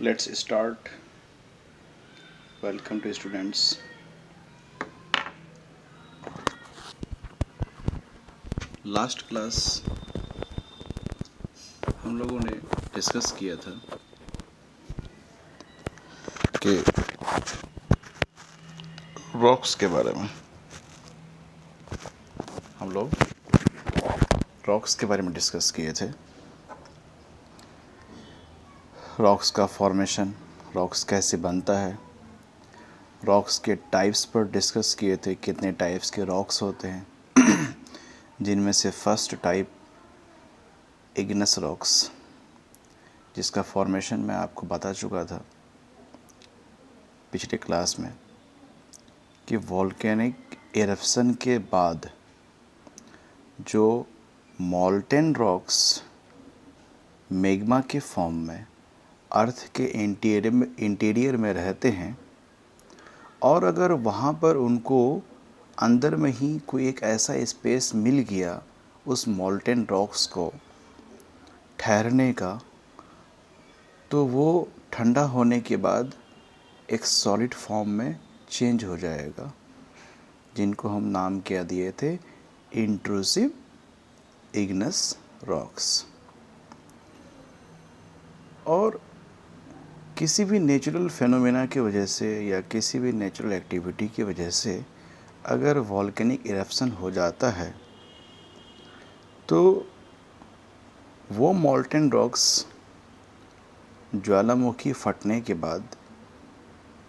Let's start. Welcome to students. Last class हम लोगों ने डिस्कस किया था कि रॉक्स के बारे में। हम लोग रॉक्स के बारे में डिस्कस किए थे। रॉक्स का फॉर्मेशन, रॉक्स कैसे बनता है, रॉक्स के टाइप्स पर डिस्कस किए थे। कितने टाइप्स के रॉक्स होते हैं जिनमें से फर्स्ट टाइप इग्नस रॉक्स, जिसका फॉर्मेशन मैं आपको बता चुका था पिछले क्लास में कि वॉल्केनिक इरप्शन के बाद जो मॉल्टेन रॉक्स मैग्मा के फॉर्म में अर्थ के इंटीरियर में रहते हैं, और अगर वहाँ पर उनको अंदर में ही कोई एक ऐसा स्पेस मिल गया उस मॉल्टेन रॉक्स को ठहरने का, तो वो ठंडा होने के बाद एक सॉलिड फॉर्म में चेंज हो जाएगा, जिनको हम नाम क्या दिए थे, इंट्रूसिव इग्नस रॉक्स। और किसी भी नेचुरल फेनोमेना की वजह से या किसी भी नेचुरल एक्टिविटी की वजह से अगर वॉल्केनिक इरप्शन हो जाता है तो वो मॉल्टेन रॉक्स ज्वालामुखी फटने के बाद,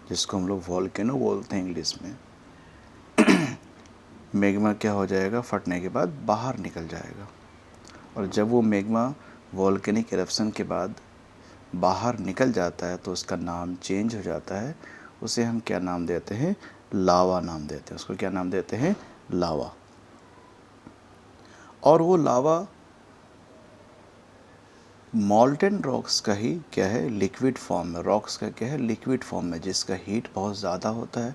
जिसको हम लोग वॉल्केनो बोलते हैं इंग्लिश में, मैग्मा क्या हो जाएगा, फटने के बाद बाहर निकल जाएगा। और जब वो मैग्मा वॉल्केनिक इरप्शन के बाद बाहर निकल जाता है तो उसका नाम चेंज हो जाता है। उसे हम क्या नाम देते हैं, लावा नाम देते हैं। उसको क्या नाम देते हैं, लावा। और वो लावा मॉल्टेन रॉक्स का ही क्या है, लिक्विड फॉर्म में। रॉक्स का क्या है, लिक्विड फॉर्म में, जिसका हीट बहुत ज़्यादा होता है,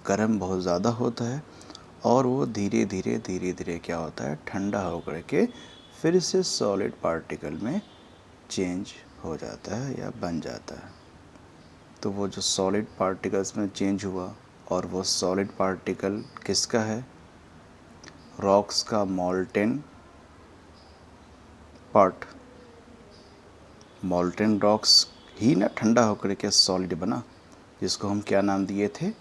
गर्म बहुत ज़्यादा होता है, और वो धीरे धीरे क्या होता है, ठंडा होकर के फिर से सॉलिड पार्टिकल में चेंज हो जाता है या बन जाता है। तो वो जो सॉलिड पार्टिकल्स में चेंज हुआ, और वो सॉलिड पार्टिकल किसका है, रॉक्स का मॉल्टेन पार्ट। मॉल्टेन रॉक्स ही ना ठंडा होकर के सॉलिड बना, जिसको हम क्या नाम दिए थे,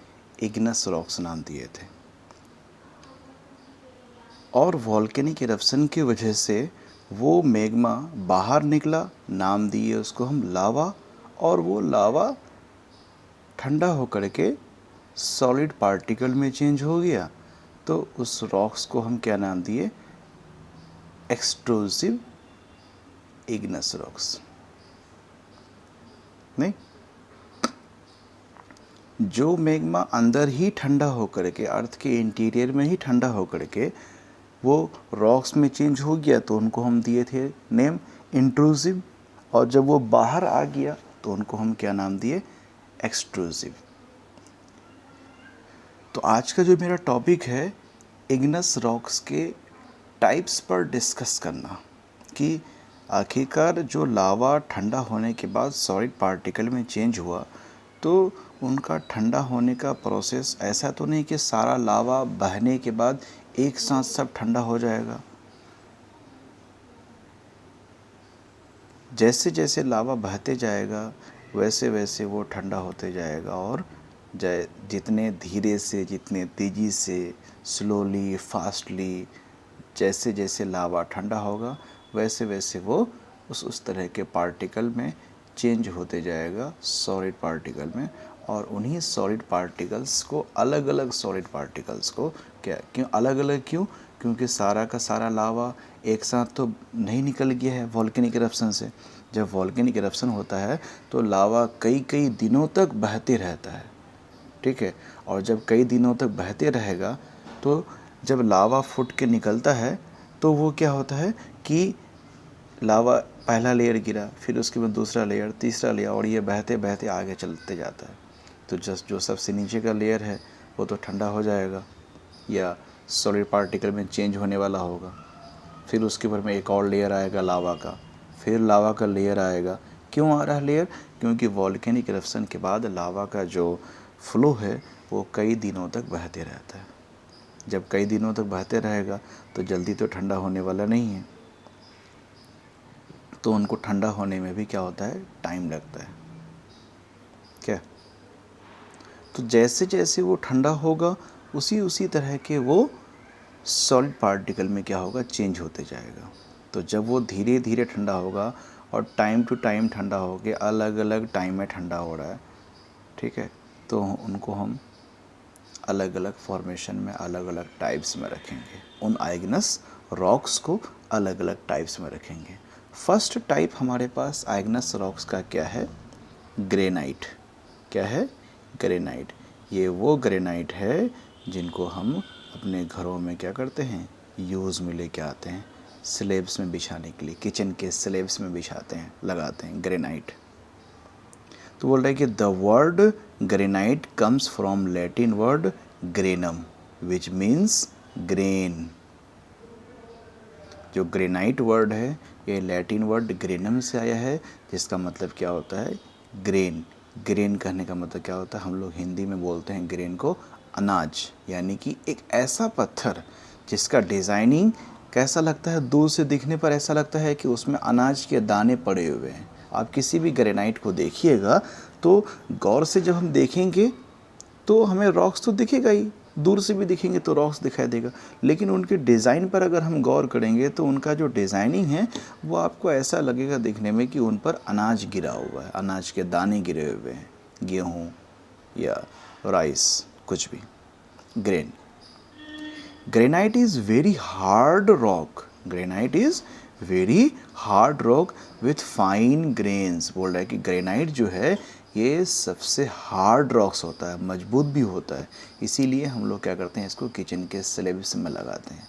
इग्नस रॉक्स नाम दिए थे। और वॉल्केनिक इरप्शन की वजह से वो मैग्मा बाहर निकला, नाम दिए उसको हम लावा, और वो लावा ठंडा होकर के सॉलिड पार्टिकल में चेंज हो गया। तो उस रॉक्स को हम क्या नाम दिए, एक्सट्रूसिव इग्नस रॉक्स। नहीं, जो मैग्मा अंदर ही ठंडा होकर के, अर्थ के इंटीरियर में ही ठंडा होकर के वो रॉक्स में चेंज हो गया, तो उनको हम दिए थे नेम इंट्रूसिव। और जब वो बाहर आ गया तो उनको हम क्या नाम दिए, एक्सट्रूसिव। तो आज का जो मेरा टॉपिक है, इग्नस रॉक्स के टाइप्स पर डिस्कस करना, कि आखिरकार जो लावा ठंडा होने के बाद सॉलिड पार्टिकल में चेंज हुआ, तो उनका ठंडा होने का प्रोसेस ऐसा तो नहीं कि सारा लावा बहने के बाद एक साथ सब ठंडा हो जाएगा। जैसे जैसे लावा बहते जाएगा वैसे वैसे वो ठंडा होते जाएगा, और जितने धीरे से, जितने तेज़ी से, स्लोली, फास्टली, जैसे जैसे लावा ठंडा होगा वैसे वैसे वो उस तरह के पार्टिकल में चेंज होते जाएगा, सॉलिड पार्टिकल में। और उन्हीं सॉलिड पार्टिकल्स को, अलग अलग सॉलिड पार्टिकल्स को क्यों अलग अलग, क्योंकि सारा का सारा लावा एक साथ तो नहीं निकल गया है वॉल्केनिक इरप्शन से। जब वॉल्केनिक इरप्शन होता है तो लावा कई कई दिनों तक बहते रहता है, ठीक है। और जब कई दिनों तक बहते रहेगा तो जब लावा फूट के निकलता है तो वो क्या होता है कि लावा पहला लेयर गिरा, फिर उसके बाद दूसरा लेयर, तीसरा लेयर, और ये बहते बहते आगे चलते जाता है। तो जो सबसे नीचे का लेयर है वो तो ठंडा हो जाएगा या सॉलिड पार्टिकल में चेंज होने वाला होगा। फिर उसके ऊपर में एक और लेयर आएगा लावा का, फिर लावा का लेयर आएगा, क्यों आ रहा है लेयर? क्योंकि वॉल्केनिक इरप्शन के बाद लावा का जो फ्लो है वो कई दिनों तक बहते रहता है। जब कई दिनों तक बहते रहेगा तो जल्दी तो ठंडा होने वाला नहीं है, तो उनको ठंडा होने में भी क्या होता है, टाइम लगता है क्या। तो जैसे जैसे वो ठंडा होगा उसी तरह के वो सॉलिड पार्टिकल में क्या होगा, चेंज होते जाएगा। तो जब वो धीरे धीरे ठंडा होगा और टाइम टू टाइम ठंडा हो गया, अलग अलग टाइम में ठंडा हो रहा है, ठीक है, तो उनको हम अलग अलग फॉर्मेशन में अलग अलग टाइप्स में रखेंगे। उन आइग्नस रॉक्स को अलग अलग टाइप्स में रखेंगे। फर्स्ट टाइप हमारे पास आइग्नस रॉक्स का क्या है, ग्रेनाइट। क्या है, ग्रेनाइट। ये वो ग्रेनाइट है जिनको हम अपने घरों में क्या करते हैं, यूज़ में लेके आते हैं, स्लेब्स में बिछाने के लिए, किचन के स्लेब्स में बिछाते हैं, लगाते हैं, ग्रेनाइट। तो बोल रहे हैं कि the word granite comes from Latin word granum which means grain. जो ग्रेनाइट वर्ड है ये लैटिन वर्ड ग्रेनम से आया है, जिसका मतलब क्या होता है, ग्रेन। ग्रेन कहने का मतलब क्या होता है, हम लोग हिंदी में बोलते हैं ग्रेन को अनाज, यानी कि एक ऐसा पत्थर जिसका डिज़ाइनिंग कैसा लगता है, दूर से दिखने पर ऐसा लगता है कि उसमें अनाज के दाने पड़े हुए हैं। आप किसी भी ग्रेनाइट को देखिएगा तो गौर से जब हम देखेंगे तो हमें रॉक्स तो दिखेगा ही, दूर से भी दिखेंगे तो रॉक्स दिखाई देगा, लेकिन उनके डिज़ाइन पर अगर हम गौर करेंगे तो उनका जो डिज़ाइनिंग है वो आपको ऐसा लगेगा दिखने में कि उन पर अनाज गिरा हुआ है, अनाज के दाने गिरे हुए हैं, गेहूँ या राइस, कुछ भी। Grain. Granite is very hard rock. Granite is very hard rock with fine grains. बोल रहा है कि ग्रेनाइट जो है ये सबसे हार्ड रॉक्स होता है, मजबूत भी होता है, इसीलिए हम लोग क्या करते हैं, इसको किचन के स्लैब्स में लगाते हैं,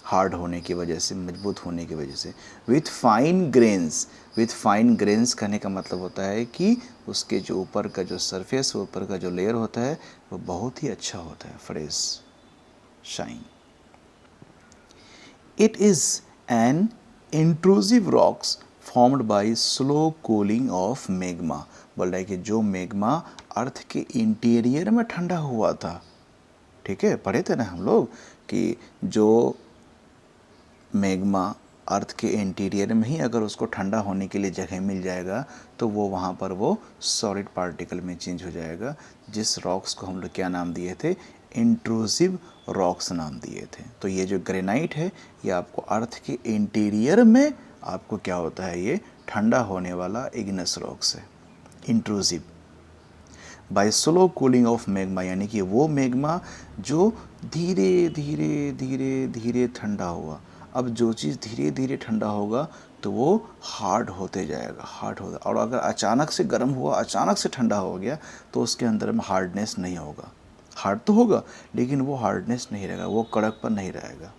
हार्ड होने की वजह से, मजबूत होने की वजह से। With fine grains. With fine grains कहने का मतलब होता है कि उसके जो ऊपर का जो सरफेस, ऊपर का जो लेयर होता है वो बहुत ही अच्छा होता है, fresh, shine. It is an intrusive rocks formed by slow cooling of magma। बोल रहा है कि जो मैग्मा अर्थ के इंटीरियर में ठंडा हुआ था, ठीक है, पढ़े थे ना हम लोग कि जो मैग्मा अर्थ के इंटीरियर में ही अगर उसको ठंडा होने के लिए जगह मिल जाएगा तो वो वहाँ पर वो सॉलिड पार्टिकल में चेंज हो जाएगा, जिस रॉक्स को हम लोग क्या नाम दिए थे, इंट्रूसिव रॉक्स नाम दिए थे। तो ये जो ग्रेनाइट है ये आपको अर्थ के इंटीरियर में आपको क्या होता है, ये ठंडा होने वाला इग्नस रॉक्स है, intrusive. By slow cooling of magma, यानी कि वो मैग्मा जो धीरे धीरे धीरे धीरे ठंडा हुआ। अब जो चीज़ धीरे धीरे ठंडा होगा तो वो हार्ड होते जाएगा, हार्ड होगा, और अगर अचानक से गर्म हुआ, अचानक से ठंडा हो गया तो उसके अंदर में हार्डनेस नहीं होगा। हार्ड तो होगा लेकिन वो हार्डनेस नहीं रहेगा, वो कड़कपन नहीं रहेगा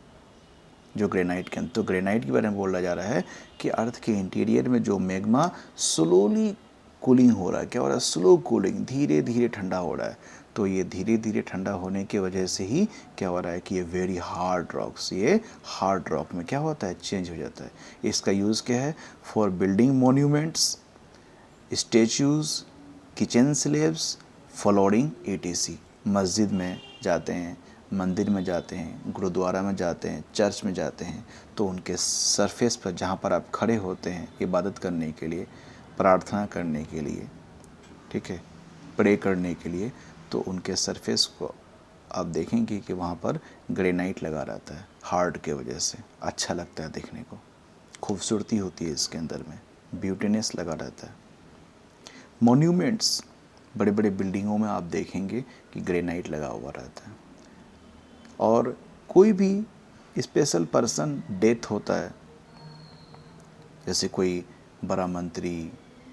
जो ग्रेनाइट के अंदर। तो ग्रेनाइट के बारे में बोला जा रहा है कि अर्थ के इंटीरियर में जो मैग्मा स्लोली कूलिंग हो रहा है, क्या हो रहा है, स्लो कूलिंग, धीरे धीरे ठंडा हो रहा है, तो ये धीरे धीरे ठंडा होने की वजह से ही क्या हो रहा है कि ये वेरी हार्ड रॉक्स, ये हार्ड रॉक में क्या होता है, चेंज हो जाता है। इसका यूज़ क्या है, for building monuments, statues, kitchen slabs, flooring etc। मस्जिद में जाते हैं, मंदिर में जाते हैं, गुरुद्वारा में जाते हैं, चर्च में जाते हैं, तो उनके सरफेस पर जहाँ पर आप खड़े होते हैं इबादत करने के लिए, प्रार्थना करने के लिए, ठीक है, प्रे करने के लिए, तो उनके सरफेस को आप देखेंगे कि वहाँ पर ग्रेनाइट लगा रहता है, हार्ड के वजह से अच्छा लगता है देखने को, खूबसूरती होती है इसके अंदर में, ब्यूटीनेस लगा रहता है। मॉन्यूमेंट्स, बड़े बड़े बिल्डिंगों में आप देखेंगे कि ग्रेनाइट लगा हुआ रहता है। और कोई भी स्पेशल पर्सन डेथ होता है, जैसे कोई बड़ा मंत्री,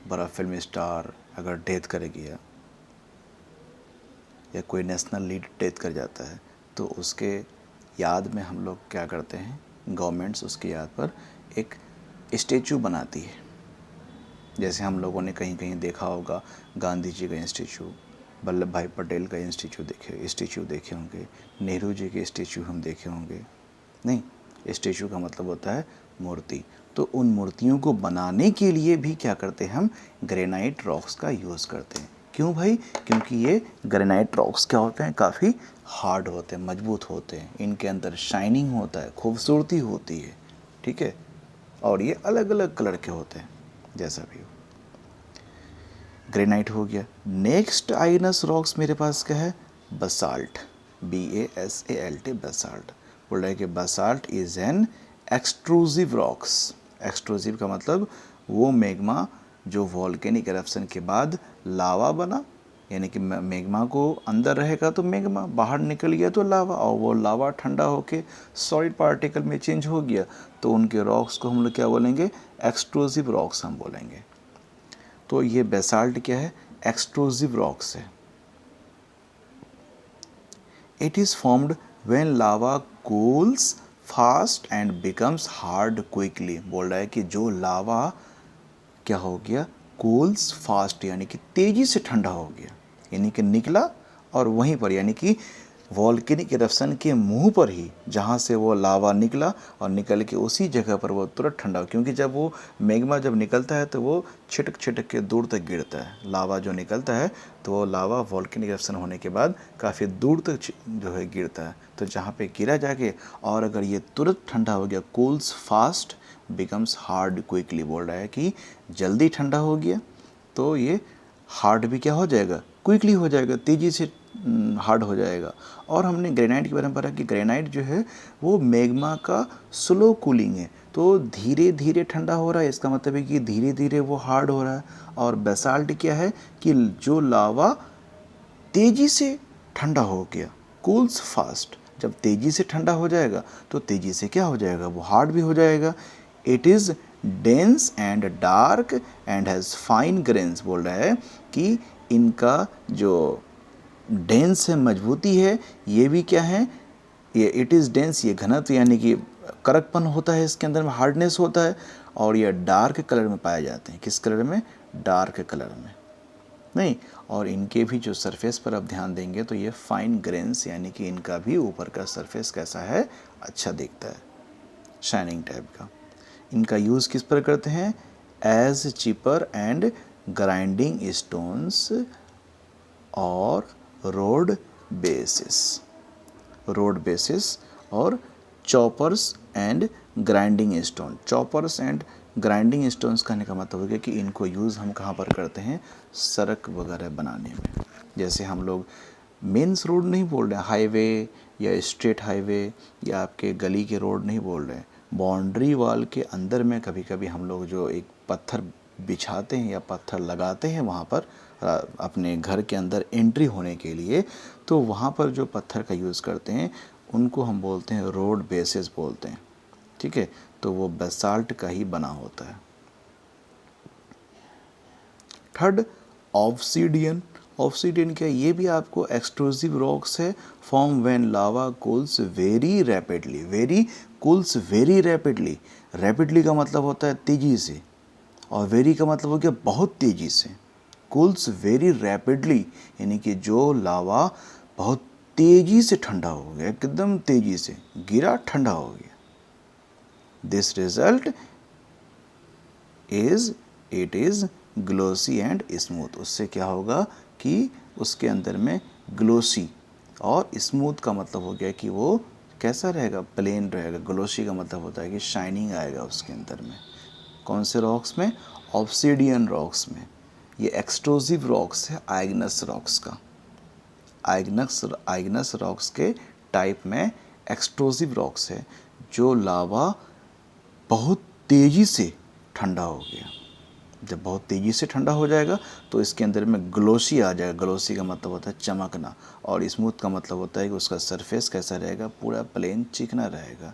बड़ा फिल्म स्टार अगर डेथ कर गया या कोई नेशनल लीड डेथ कर जाता है, तो उसके याद में हम लोग क्या करते हैं, गवर्नमेंट्स उसकी याद पर एक स्टेचू बनाती है। जैसे हम लोगों ने कहीं कहीं देखा होगा गांधी जी का स्टेचू, वल्लभ भाई पटेल का स्टेचू देखे होंगे, नेहरू जी के स्टेचू हम देखे होंगे। नहीं, स्टेचू का मतलब होता है मूर्ति। तो उन मूर्तियों को बनाने के लिए भी क्या करते हैं, हम ग्रेनाइट रॉक्स का यूज़ करते हैं। क्यों भाई? क्योंकि ये ग्रेनाइट रॉक्स क्या होते हैं, काफ़ी हार्ड होते हैं, मजबूत होते हैं, इनके अंदर शाइनिंग होता है, खूबसूरती होती है, ठीक है, और ये अलग अलग कलर के होते हैं, जैसा भी हो। ग्रेनाइट हो गया। नेक्स्ट आइगनस रॉक्स मेरे पास क्या है, बसाल्ट, BASALT, बसाल्ट। बोल रहा है कि basalt is an extrusive rocks. Extrusive का मतलब वो मैग्मा जो वॉल्केनिक इरप्शन के बाद लावा बना, यानी कि मैग्मा को अंदर रहेगा तो मैग्मा, बाहर निकल गया तो लावा, और वो लावा ठंडा होके सॉलिड पार्टिकल में चेंज हो गया, तो उनके रॉक्स को हम लोग क्या बोलेंगे, एक्सट्रूसिव रॉक्स हम बोलेंगे। तो ये बेसाल्ट क्या है, एक्सट्रूसिव रॉक्स है। It is formed when lava cools fast and becomes hard quickly. बोल रहा है कि जो लावा क्या हो गया, कूल्स फास्ट, यानी कि तेज़ी से ठंडा हो गया, यानी कि निकला और वहीं पर, यानी कि वॉल्केनिक इरप्शन के मुंह पर ही जहाँ से वो लावा निकला और निकल के उसी जगह पर वो तुरंत ठंडा हो, क्योंकि जब वो मैग्मा जब निकलता है तो वो छिटक छिटक के दूर तक गिरता है। लावा जो निकलता है तो वो लावा वॉल्केनिक इरप्शन होने के बाद काफ़ी दूर तक जो है गिरता है, तो जहाँ पे गिरा जाके, और अगर ये तुरंत ठंडा हो गया, cools fast becomes hard quickly, बोल रहा है कि जल्दी ठंडा हो गया तो ये हार्ड भी क्या हो जाएगा, क्विकली हो जाएगा, तेज़ी से हार्ड हो जाएगा। और हमने ग्रेनाइट के बारे में पढ़ा कि ग्रेनाइट जो है वो मैग्मा का स्लो कूलिंग है, तो धीरे धीरे ठंडा हो रहा है, इसका मतलब है कि धीरे धीरे वो हार्ड हो रहा है। और बेसाल्ट क्या है कि जो लावा तेज़ी से ठंडा हो गया, कूल्स फास्ट, जब तेज़ी से ठंडा हो जाएगा तो तेज़ी से क्या हो जाएगा, वो हार्ड भी हो जाएगा। It is dense and dark and has fine grains. बोल रहा है कि इनका जो डेंस है, मजबूती है, ये भी क्या है, ये इट इज़ डेंस, ये घनत्व यानी कि कड़कपन होता है, इसके अंदर में हार्डनेस होता है, और ये डार्क कलर में पाए जाते हैं। किस कलर में, डार्क कलर में नहीं। और इनके भी जो सरफेस पर आप ध्यान देंगे तो ये फाइन ग्रेन्स, यानी कि इनका भी ऊपर का सरफेस कैसा है, अच्छा दिखता है, शाइनिंग टाइप का। इनका यूज़ किस पर करते हैं, as chipper and grinding stones और रोड बेसिस, रोड बेसिस और choppers and grinding stone. Choppers and grinding stones कहने का मतलब हो गया कि इनको यूज़ हम कहाँ पर करते हैं, सड़क वगैरह बनाने में। जैसे हम लोग मेंस रोड नहीं बोल रहे हैं, हाईवे या स्ट्रेट हाईवे या आपके गली के रोड नहीं बोल रहे हैं, बाउंड्री वॉल के अंदर में कभी कभी हम लोग जो एक पत्थर बिछाते हैं या पत्थर लगाते हैं वहाँ पर अपने घर के अंदर एंट्री होने के लिए, तो वहाँ पर जो पत्थर का यूज़ करते हैं उनको हम बोलते हैं रोड बेसिस बोलते हैं, ठीक है। तो वो बेसाल्ट का ही बना होता है। Third, obsidian. ऑब्सीडियन क्या, ये भी आपको एक्सट्रूसिव रॉक्स है, form when lava cools very rapidly. Very cools very rapidly, rapidly का मतलब होता है तेज़ी से, और वेरी का मतलब हो गया बहुत तेज़ी से। कूल्स वेरी रैपिडली, यानी कि जो लावा बहुत तेज़ी से ठंडा हो गया, एकदम तेज़ी से गिरा, ठंडा हो गया। This result is it is glossy and smooth. उससे क्या होगा कि उसके अंदर में ग्लोसी, और स्मूथ का मतलब हो गया कि वो कैसा रहेगा, प्लेन रहेगा। ग्लोसी का मतलब होता है कि शाइनिंग आएगा उसके अंदर में। कौन से रॉक्स में, ऑब्सीडियन रॉक्स में। ये एक्सट्रूसिव रॉक्स है आइग्नस रॉक्स का। आइग्नस रॉक्स के टाइप में एक्सट्रूसिव रॉक्स है, जो लावा बहुत तेज़ी से ठंडा हो गया। जब बहुत तेज़ी से ठंडा हो जाएगा तो इसके अंदर में ग्लोसी आ जाएगा। ग्लोसी का मतलब होता है चमकना, और स्मूथ का मतलब होता है कि उसका सरफेस कैसा रहेगा, पूरा प्लेन चिकना रहेगा।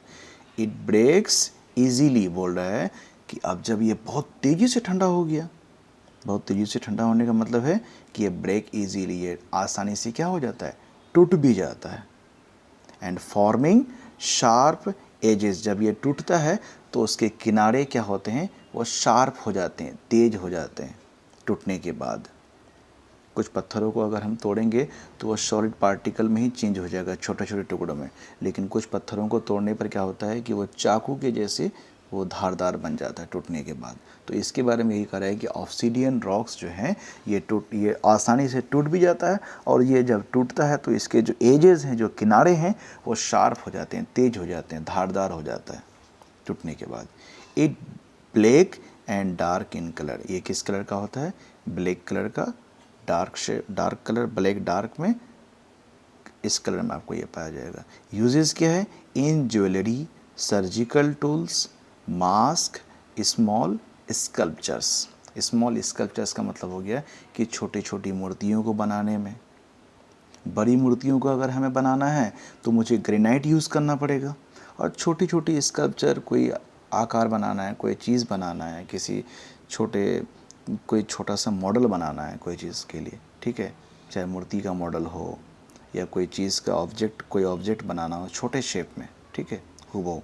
इट ब्रेक्स ईजीली, बोल रहा है कि अब जब ये बहुत तेज़ी से ठंडा हो गया, बहुत तेज़ी से ठंडा होने का मतलब है कि ये ब्रेक ईजीली, ये आसानी से क्या हो जाता है, टूट भी जाता है। एंड फॉर्मिंग शार्प एजेस, जब ये टूटता है तो उसके किनारे क्या होते हैं, वो शार्प हो जाते हैं, तेज हो जाते हैं टूटने के बाद। कुछ पत्थरों को अगर हम तोड़ेंगे तो वो सॉलिड पार्टिकल में ही चेंज हो जाएगा, छोटे छोटे टुकड़ों में। लेकिन कुछ पत्थरों को तोड़ने पर क्या होता है कि वो चाकू के जैसे वो धारदार बन जाता है टूटने के बाद। तो इसके बारे में यही कह रहा है कि ऑब्सीडियन रॉक्स जो हैं ये आसानी से टूट भी जाता है, और ये जब टूटता है तो इसके जो एजेस हैं, जो किनारे हैं, वो शार्प हो जाते हैं, तेज हो जाते हैं, धारदार हो जाता है टूटने के बाद। It black and dark in colour, ये किस कलर का होता है? ब्लैक कलर का। डार्क कलर, ब्लैक डार्क में इस कलर में आपको ये पाया जाएगा। यूजेस क्या है? In jewellery, surgical tools, mask, small sculptures. Small sculptures का मतलब हो गया कि छोटी छोटी मूर्तियों को बनाने में। बड़ी मूर्तियों को अगर हमें बनाना है तो मुझे ग्रेनाइट यूज़ करना पड़ेगा, और छोटी छोटी स्कल्पचर, कोई आकार बनाना है, कोई चीज़ बनाना है, कोई छोटा सा मॉडल बनाना है कोई चीज़ के लिए, ठीक है, चाहे मूर्ति का मॉडल हो या कोई चीज़ का कोई ऑब्जेक्ट बनाना हो छोटे शेप में, ठीक है, हूबहू,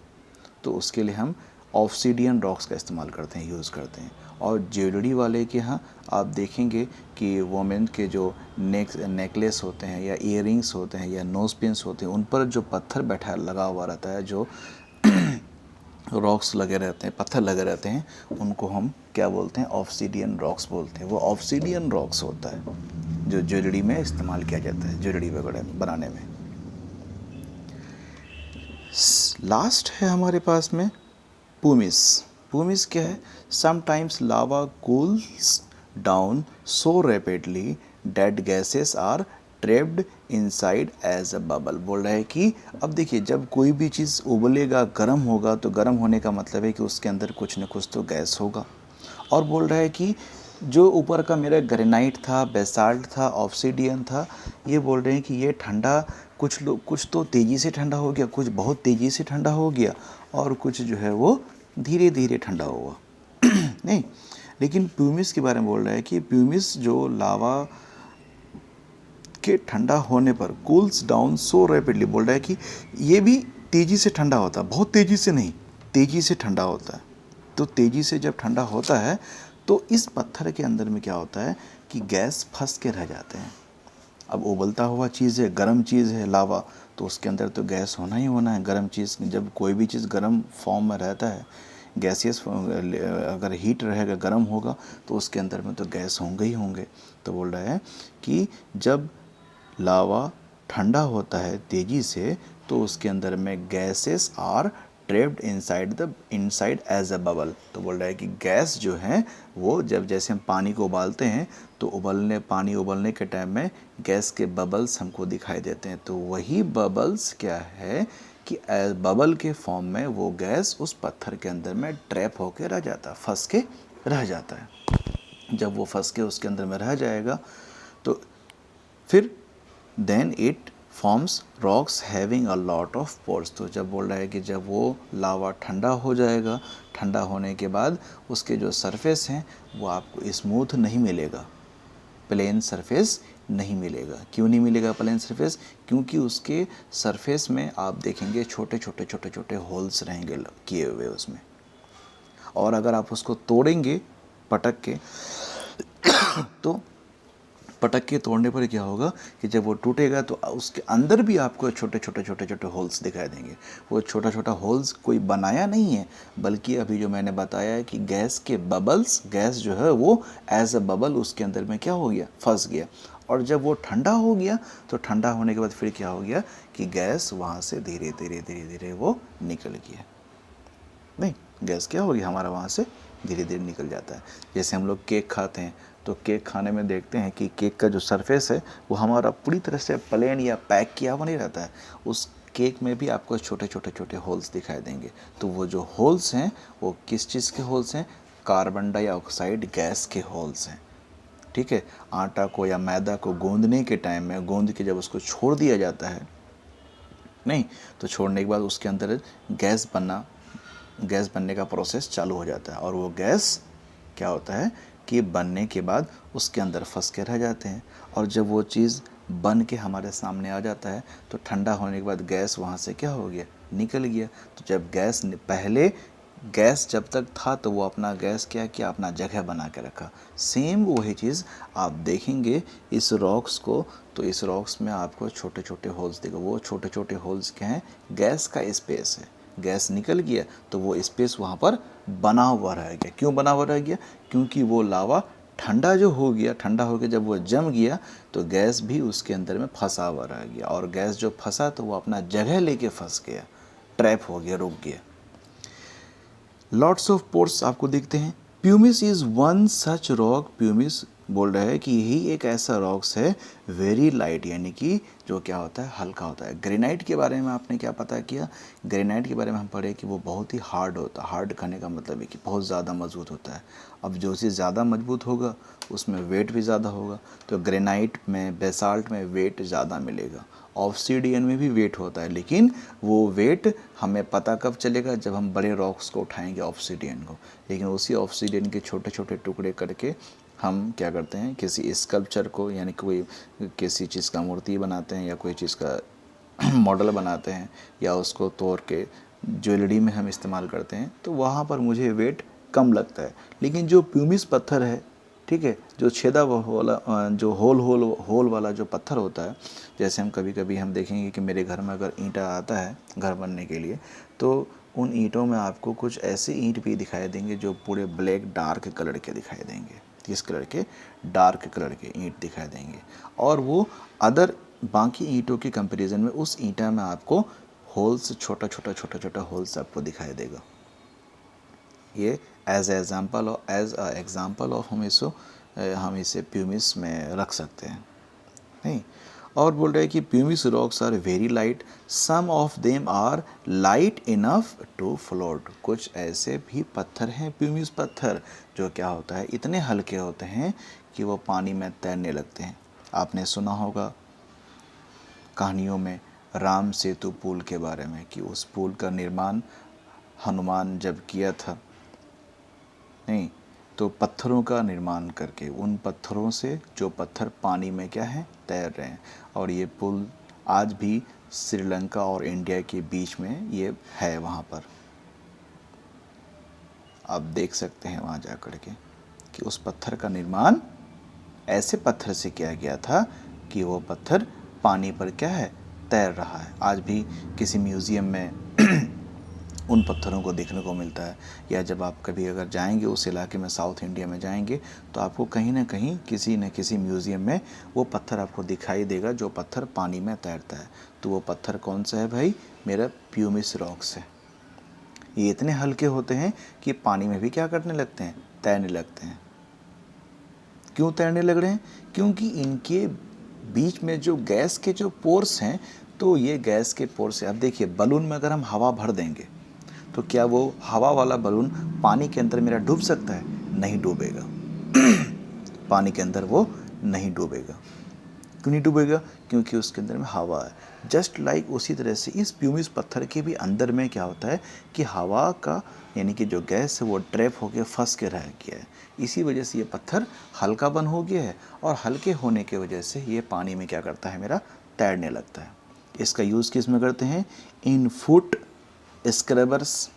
तो उसके लिए हम ऑब्सीडियन रॉक्स का इस्तेमाल करते हैं, यूज़ करते हैं। और ज्वेलरी वाले के यहाँ आप देखेंगे कि वोमेन के जो नेकलेस होते हैं या ईयरिंग्स होते हैं या नोज पिन्स होते हैं, उन पर जो पत्थर लगा हुआ रहता है, जो रॉक्स लगे रहते हैं, पत्थर लगे रहते हैं, उनको हम क्या बोलते हैं? ऑब्सीडियन रॉक्स बोलते हैं। वो ऑब्सीडियन रॉक्स होता है जो ज्वेलरी में इस्तेमाल किया जाता है, ज्वेलरी वगैरह बनाने में। लास्ट है हमारे पास में पुमिस। पुमिस क्या है? Sometimes lava cools down so rapidly that gases are trapped inside as a bubble. बोल रहा है कि अब देखिए, जब कोई भी चीज़ उबलेगा, गर्म होगा, तो गर्म होने का मतलब है कि उसके अंदर कुछ न कुछ तो गैस होगा। और बोल रहा है कि जो ऊपर का मेरा ग्रेनाइट था, बेसाल्ट था, ऑब्सीडियन था, ये बोल रहे हैं कि ये ठंडा, कुछ तो तेज़ी से ठंडा हो गया, कुछ बहुत तेज़ी से ठंडा हो गया, और कुछ जो है वो धीरे धीरे ठंडा हुआ। नहीं, लेकिन प्यूमिस के बारे में बोल रहा है कि प्यूमिस जो लावा के ठंडा होने पर कूल्स डाउन सो रैपिडली, बोल रहा है कि ये भी तेज़ी से ठंडा होता है, बहुत तेज़ी से नहीं, तेज़ी से ठंडा होता है। तो तेज़ी से जब ठंडा होता है तो इस पत्थर के अंदर में क्या होता है कि गैस फंस के रह जाते हैं। अब उबलता हुआ चीज़ है, गर्म चीज़ है लावा, तो उसके अंदर तो गैस होना ही होना है। गर्म चीज़, जब कोई भी चीज़ गर्म फॉर्म में रहता है, गैसियस अगर हीट रहेगा, गर्म होगा, तो उसके अंदर में तो गैस होंगे ही होंगे। तो बोल रहा है कि जब लावा ठंडा होता है तेज़ी से, तो उसके अंदर में gases are trapped inside as a bubble. तो बोल रहा है कि गैस जो है वो, जैसे हम पानी को उबालते हैं तो पानी उबलने के टाइम में गैस के बबल्स हमको दिखाई देते हैं, तो वही बबल्स क्या है कि बबल के फॉर्म में वो गैस उस पत्थर के अंदर में ट्रैप होके रह जाता है, फंस के रह जाता है। जब वो फंस के उसके अंदर में रह जाएगा तो फिर then it forms rocks having a lot of pores. तो जब बोल रहा है कि जब वो लावा ठंडा हो जाएगा, ठंडा होने के बाद उसके जो सरफेस हैं वो आपको स्मूथ नहीं मिलेगा, प्लेन सरफेस नहीं मिलेगा। क्यों नहीं मिलेगा प्लेन सरफेस? क्योंकि उसके सरफेस में आप देखेंगे छोटे छोटे होल्स रहेंगे किए हुए उसमें, और अगर आप उसको तोड़ेंगे पटक के तो पटक के तोड़ने पर क्या होगा कि जब वो टूटेगा तो उसके अंदर भी आपको छोटे छोटे होल्स दिखाई देंगे। वो छोटा छोटा होल्स कोई बनाया नहीं है, बल्कि अभी जो मैंने बताया है कि गैस के बबल्स, गैस जो है वो एज अ बबल उसके अंदर में क्या हो गया, फंस गया। और जब वो ठंडा हो गया तो ठंडा होने के बाद फिर क्या हो गया कि गैस वहाँ से धीरे धीरे वो निकल गया। नहीं, गैस क्या होगी हमारा वहाँ से धीरे धीरे निकल जाता है। जैसे हम लोग केक खाते हैं तो केक खाने में देखते हैं कि केक का जो सरफेस है वो हमारा पूरी तरह से प्लेन या पैक किया हुआ नहीं रहता है, उस केक में भी आपको छोटे छोटे होल्स दिखाई देंगे। तो वो जो होल्स हैं वो किस चीज़ के होल्स हैं? कार्बन डाइऑक्साइड गैस के होल्स हैं, ठीक है। आटा को या मैदा को गूंदने के टाइम में गूंद के जब उसको छोड़ दिया जाता है, नहीं तो छोड़ने के बाद उसके अंदर गैस बनने का प्रोसेस चालू हो जाता है, और वो गैस क्या होता है कि बनने के बाद उसके अंदर फंस के रह जाते हैं। और जब वो चीज़ बन के हमारे सामने आ जाता है तो ठंडा होने के बाद गैस वहाँ से क्या हो गया, निकल गया। तो जब पहले गैस जब तक था तो वो अपना गैस क्या किया, अपना जगह बना के रखा। सेम वही चीज़ आप देखेंगे इस रॉक्स को, तो इस रॉक्स में आपको छोटे छोटे होल्स दिखे। वो छोटे छोटे होल्स क्या हैं? गैस का स्पेस है, गैस निकल गया तो वो स्पेस वहाँ पर बना हुआ रह गया। क्यों बना हुआ रह गया? क्योंकि वो लावा ठंडा जो हो गया, ठंडा हो गया जब वो जम गया तो गैस भी उसके अंदर में फंसा हुआ रह गया, और गैस जो फंसा तो वो अपना जगह लेके फंस गया, ट्रैप हो गया, रुक गया। लॉट्स ऑफ पोर्स आपको दिखते हैं। Pumice is one such rock. Pumice बोल रहा है कि यही एक ऐसा रॉक्स है वेरी लाइट, यानी कि जो क्या होता है, हल्का होता है। ग्रेनाइट के बारे में आपने क्या पता किया? ग्रेनाइट के बारे में हम पढ़े कि वो बहुत ही हार्ड होता है। हार्ड कहने का मतलब है कि बहुत ज़्यादा मजबूत होता है। अब जो चीज़ ज़्यादा मजबूत होगा उसमें वेट भी ज़्यादा होगा, तो ग्रेनाइट में, बेसाल्ट में वेट ज़्यादा मिलेगा। ऑब्सीडियन में भी वेट होता है, लेकिन वो वेट हमें पता कब चलेगा? जब हम बड़े रॉक्स को उठाएंगे, ऑब्सीडियन को। लेकिन उसी ऑब्सीडियन के छोटे छोटे टुकड़े करके हम क्या करते हैं, किसी स्कल्पचर को, यानी कोई किसी चीज़ का मूर्ति बनाते हैं या कोई चीज़ का मॉडल बनाते हैं, या उसको तोड़ के ज्वेलरी में हम इस्तेमाल करते हैं, तो वहाँ पर मुझे वेट कम लगता है। लेकिन जो प्यूमिस पत्थर है, ठीक है, जो छेदा वाला, जो होल वाला जो पत्थर होता है, जैसे हम कभी कभी हम देखेंगे कि मेरे घर में अगर ईंटा आता है घर बनने के लिए, तो उन ईंटों में आपको कुछ ऐसे ईंट भी दिखाई देंगे जो पूरे ब्लैक डार्क कलर के दिखाई देंगे। किस कलर के? डार्क कलर के ईंट दिखाई देंगे, और वो अदर बाकी ईंटों के कंपैरिजन में उस ईंटा में आपको होल्स, छोटा छोटा होल्स आपको दिखाई देगा। ये एज अ एग्जाम्पल ऑफ हम इसे प्यूमिस में रख सकते हैं, नहीं। और बोल रहे हैं कि pumice rocks are very light, some of them are light enough to float. कुछ ऐसे भी पत्थर हैं, प्यूमिस पत्थर, जो क्या होता है, इतने हल्के होते हैं कि वो पानी में तैरने लगते हैं। आपने सुना होगा कहानियों में राम सेतु पुल के बारे में, कि उस पुल का निर्माण हनुमान जब किया था, नहीं, तो पत्थरों का निर्माण करके, उन पत्थरों से जो पत्थर पानी में क्या है, तैर रहे हैं। और ये पुल आज भी श्रीलंका और इंडिया के बीच में ये है। वहाँ पर आप देख सकते हैं वहाँ जा कर के कि उस पत्थर का निर्माण ऐसे पत्थर से किया गया था कि वो पत्थर पानी पर क्या है, तैर रहा है। आज भी किसी म्यूज़ियम में उन पत्थरों को देखने को मिलता है, या जब आप कभी अगर जाएंगे उस इलाके में, साउथ इंडिया में जाएंगे, तो आपको कहीं ना कहीं किसी न किसी म्यूज़ियम में वो पत्थर आपको दिखाई देगा, जो पत्थर पानी में तैरता है। तो वो पत्थर कौन सा है भाई? मेरा प्यूमिस रॉक्स है। ये इतने हल्के होते हैं कि पानी में भी क्या करने लगते हैं, तैरने लगते हैं। क्यों तैरने लग रहे हैं? क्योंकि इनके बीच में जो गैस के जो पोर्स हैं, तो ये गैस के पोर्स है। अब देखिए, बलून में अगर हम हवा भर देंगे तो क्या वो हवा वाला बलून पानी के अंदर मेरा डूब सकता है? नहीं डूबेगा। पानी के अंदर वो नहीं डूबेगा। क्यों नहीं डूबेगा? क्योंकि उसके अंदर में हवा है। जस्ट लाइक उसी तरह से इस प्यूमिस पत्थर के भी अंदर में क्या होता है कि हवा का, यानी कि जो गैस है वो ट्रैप होकर फंस के रह गया है। इसी वजह से ये पत्थर हल्का बन हो गया है, और हल्के होने की वजह से ये पानी में क्या करता है, मेरा तैरने लगता है। इसका यूज़ किस में करते हैं? इन foot scrubbers,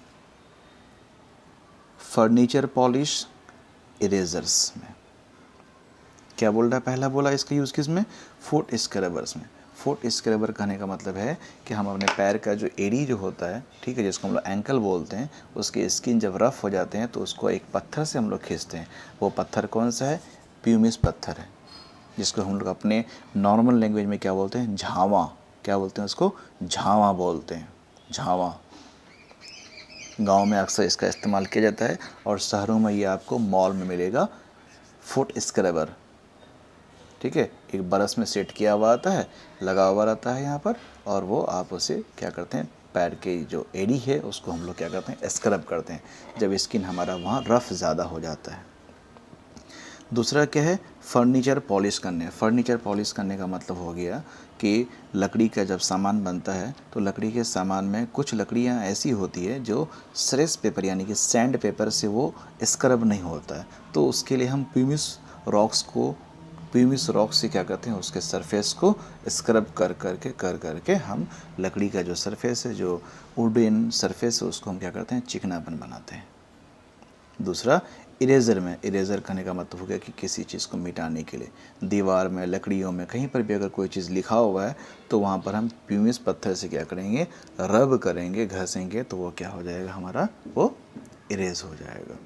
furniture polish, erasers में। क्या बोल रहा है? पहला बोला इसका यूज़ किस में? फुट स्क्रबर्स में। फुट स्क्रबर कहने का मतलब है कि हम अपने पैर का जो एड़ी जो होता है, ठीक है, जिसको हम लोग एंकल बोलते हैं, उसके स्किन जब रफ हो जाते हैं तो उसको एक पत्थर से हम लोग खींचते हैं। वो पत्थर कौन सा है? प्यूमिस पत्थर है, जिसको हम लोग अपने नॉर्मल लैंग्वेज में क्या बोलते हैं? झावा। क्या बोलते हैं उसको? झावा बोलते हैं, झावा। गांव में अक्सर इसका इस्तेमाल किया जाता है, और शहरों में ये आपको मॉल में मिलेगा, फुट स्क्रबर। ठीक है, एक बरस में सेट किया हुआ आता है, लगा हुआ रहता है यहाँ पर, और वो आप उसे क्या करते हैं, पैर के जो एड़ी है उसको हम लोग क्या करते हैं, स्क्रब करते हैं, जब स्किन हमारा वहाँ रफ ज़्यादा हो जाता है। दूसरा क्या है? फर्नीचर पॉलिश करने। फर्नीचर पॉलिश करने का मतलब हो गया कि लकड़ी का जब सामान बनता है, तो लकड़ी के सामान में कुछ लकड़ियाँ ऐसी होती है जो स्रेस पेपर, यानी कि सैंड पेपर से वो स्क्रब नहीं होता है। तो उसके लिए हम प्यूमिस रॉक्स से क्या करते हैं, उसके सरफेस को स्क्रब कर करके हम लकड़ी का जो सरफेस है, जो वुडन सरफेस है, उसको हम क्या करते हैं, चिकनापन बनाते हैं। दूसरा इरेज़र में, इरेज़र करने का मतलब हो गया कि किसी चीज़ को मिटाने के लिए, दीवार में, लकड़ियों में, कहीं पर भी अगर कोई चीज़ लिखा हुआ है तो वहाँ पर हम प्यूमिस पत्थर से क्या करेंगे, रब करेंगे, घसेंगे, तो वो क्या हो जाएगा हमारा, वो इरेज़ हो जाएगा।